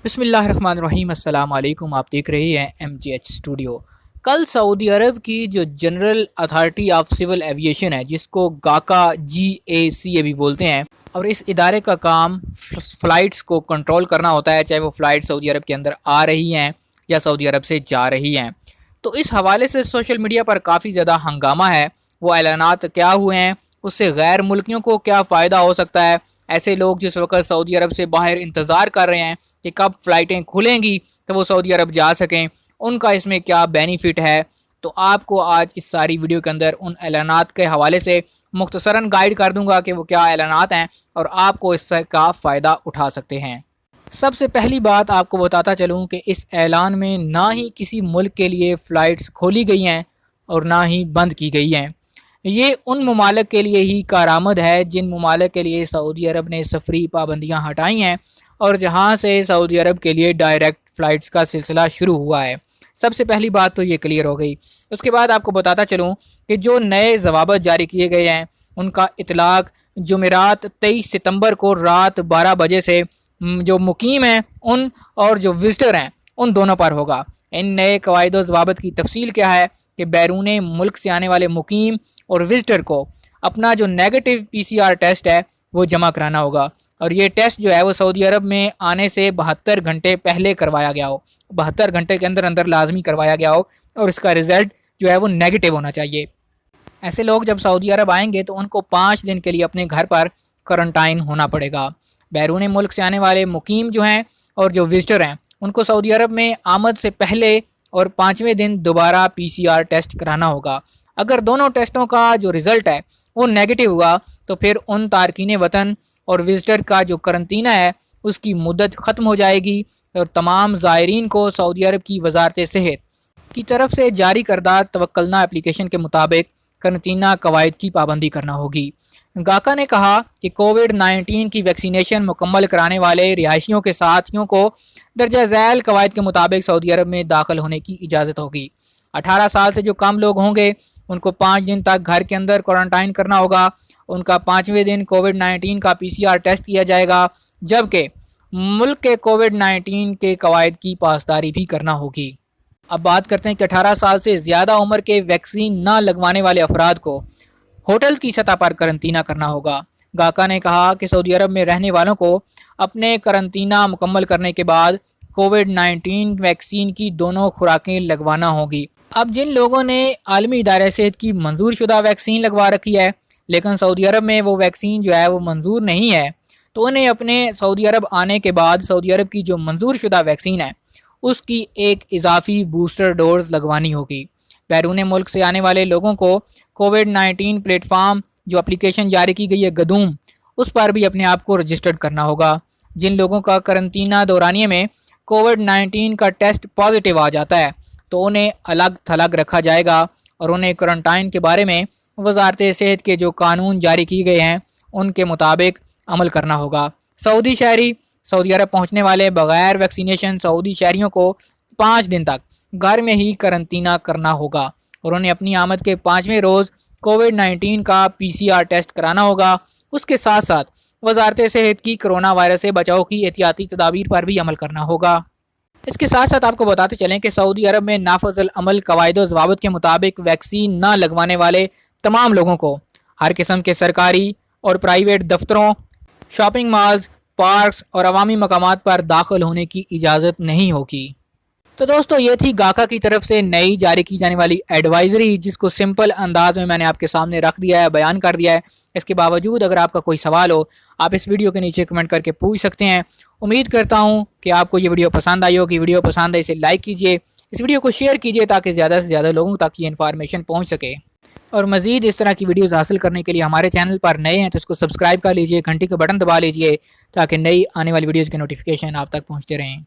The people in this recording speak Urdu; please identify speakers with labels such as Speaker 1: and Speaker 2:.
Speaker 1: بسم اللہ الرحمن الرحیم۔ السلام علیکم، آپ دیکھ رہے ہیں MGH اسٹوڈیو۔ کل سعودی عرب کی جو general authority of civil aviation ہے، جس کو GACA بھی بولتے ہیں، اور اس ادارے کا کام فلائٹس کو کنٹرول کرنا ہوتا ہے، چاہے وہ فلائٹ سعودی عرب کے اندر آ رہی ہیں یا سعودی عرب سے جا رہی ہیں۔ تو اس حوالے سے سوشل میڈیا پر کافی زیادہ ہنگامہ ہے۔ وہ اعلانات کیا ہوئے ہیں، اس سے غیر ملکیوں کو کیا فائدہ ہو سکتا ہے؟ ایسے لوگ جس وقت سعودی عرب سے باہر انتظار کر رہے ہیں کہ کب فلائٹیں کھلیں گی تو وہ سعودی عرب جا سکیں، ان کا اس میں کیا بینیفٹ ہے؟ تو آپ کو آج اس ساری ویڈیو کے اندر ان اعلانات کے حوالے سے مختصراً گائیڈ کر دوں گا کہ وہ کیا اعلانات ہیں اور آپ کو اس سے کا فائدہ اٹھا سکتے ہیں۔ سب سے پہلی بات آپ کو بتاتا چلوں کہ اس اعلان میں نہ ہی کسی ملک کے لیے فلائٹس کھولی گئی ہیں اور نہ ہی بند کی گئی ہیں۔ یہ ان ممالک کے لیے ہی کارآمد ہے جن ممالک کے لیے سعودی عرب نے سفری پابندیاں ہٹائی ہیں اور جہاں سے سعودی عرب کے لیے ڈائریکٹ فلائٹس کا سلسلہ شروع ہوا ہے۔ سب سے پہلی بات تو یہ کلیئر ہو گئی۔ اس کے بعد آپ کو بتاتا چلوں کہ جو نئے ضوابط جاری کیے گئے ہیں ان کا اطلاق جمعرات 23 ستمبر کو رات 12 بجے سے جو مقیم ہیں ان اور جو وزٹر ہیں ان دونوں پر ہوگا۔ ان نئے قواعد و ضوابط کی تفصیل کیا ہے کہ بیرون ملک سے آنے والے مقیم اور وزٹر کو اپنا جو نیگیٹو PCR ٹیسٹ ہے وہ جمع کرانا ہوگا، اور یہ ٹیسٹ جو ہے وہ سعودی عرب میں آنے سے 72 گھنٹے پہلے کروایا گیا ہو، 72 گھنٹے کے اندر لازمی کروایا گیا ہو، اور اس کا رزلٹ جو ہے وہ نیگیٹو ہونا چاہیے۔ ایسے لوگ جب سعودی عرب آئیں گے تو ان کو 5 دن کے لیے اپنے گھر پر کوارنٹائن ہونا پڑے گا۔ بیرون ملک سے آنے والے مقیم جو ہیں اور جو وزٹر ہیں ان کو سعودی عرب میں آمد سے پہلے اور 5ویں دن دوبارہ PCR ٹیسٹ کرانا ہوگا۔ اگر دونوں ٹیسٹوں کا جو رزلٹ ہے وہ نیگیٹو ہوا تو پھر ان تارکین وطن اور وزٹر کا جو قرنطینہ ہے اس کی مدت ختم ہو جائے گی، اور تمام زائرین کو سعودی عرب کی وزارت صحت کی طرف سے جاری کردہ توکلنا اپلیکیشن کے مطابق قرنطینہ قواعد کی پابندی کرنا ہوگی۔ گاکا نے کہا کہ کووڈ-19 کی ویکسینیشن مکمل کرانے والے رہائشیوں کے ساتھیوں کو درجہ ذیل قواعد کے مطابق سعودی عرب میں داخل ہونے کی اجازت ہوگی۔ 18 سال سے جو کم لوگ ہوں گے ان کو 5 دن تک گھر کے اندر کوارنٹائن کرنا ہوگا۔ ان کا 5ویں دن کووڈ-19 کا PCR ٹیسٹ کیا جائے گا، جبکہ ملک کے کووڈ-19 کے قواعد کی پاسداری بھی کرنا ہوگی۔ اب بات کرتے ہیں کہ 18 سال سے زیادہ عمر کے ویکسین نہ لگوانے والے افراد کو ہوٹل کی سطح پر قرنطینہ کرنا ہوگا۔ گاکا نے کہا کہ سعودی عرب میں رہنے والوں کو اپنے قرنطینہ مکمل کرنے کے بعد کووڈ-19 ویکسین کی دونوں خوراکیں لگوانا ہوگی۔ اب جن لوگوں نے عالمی ادارہ صحت کی منظور شدہ ویکسین لگوا رکھی ہے لیکن سعودی عرب میں وہ ویکسین جو ہے وہ منظور نہیں ہے، تو انہیں اپنے سعودی عرب آنے کے بعد سعودی عرب کی جو منظور شدہ ویکسین ہے اس کی ایک اضافی بوسٹر ڈوز لگوانی ہوگی۔ بیرون ملک سے آنے والے لوگوں کو کووڈ-19 پلیٹ فارم جو اپلیکیشن جاری کی گئی ہے گدوم، اس پر بھی اپنے آپ کو رجسٹرڈ کرنا ہوگا۔ جن لوگوں کا قرنطینہ دورانیے میں کووڈ-19 کا ٹیسٹ پازیٹیو آ جاتا ہے تو انہیں الگ تھلگ رکھا جائے گا، اور انہیں کوارنٹائن کے بارے میں وزارت صحت کے جو قانون جاری کیے گئے ہیں ان کے مطابق عمل کرنا ہوگا۔ سعودی شہری سعودی عرب پہنچنے والے بغیر ویکسینیشن سعودی شہریوں کو 5 دن تک گھر میں ہی قرنطینہ کرنا ہوگا، اور انہیں اپنی آمد کے 5ویں روز کووڈ-19 کا PCR ٹیسٹ کرانا ہوگا۔ اس کے ساتھ ساتھ وزارت صحت کی کرونا وائرس سے بچاؤ کی احتیاطی تدابیر پر بھی عمل کرنا ہوگا۔ اس کے ساتھ ساتھ آپ کو بتاتے چلیں کہ سعودی عرب میں نافذ العمل قواعد و ضوابط کے مطابق ویکسین نہ لگوانے والے تمام لوگوں کو ہر قسم کے سرکاری اور پرائیویٹ دفتروں، شاپنگ مالز، پارکس اور عوامی مقامات پر داخل ہونے کی اجازت نہیں ہوگی۔ تو دوستو یہ تھی گاکا کی طرف سے نئی جاری کی جانے والی ایڈوائزری، جس کو سمپل انداز میں نے آپ کے سامنے رکھ دیا ہے، بیان کر دیا ہے۔ اس کے باوجود اگر آپ کا کوئی سوال ہو آپ اس ویڈیو کے نیچے کمنٹ کر کے پوچھ سکتے ہیں۔ امید کرتا ہوں کہ آپ کو یہ ویڈیو پسند آئی ہوگی۔ ویڈیو پسند آئی اسے لائک کیجئے، اس ویڈیو کو شیئر کیجئے تاکہ زیادہ سے زیادہ لوگوں تک یہ انفارمیشن پہنچ سکے، اور مزید اس طرح کی ویڈیوز حاصل کرنے کے لیے ہمارے چینل پر نئے ہیں تو اس کو سبسکرائب کر لیجئے، گھنٹی کا بٹن دبا لیجئے تاکہ نئی آنے والی ویڈیوز کے نوٹیفیکیشن آپ تک پہنچتے رہیں۔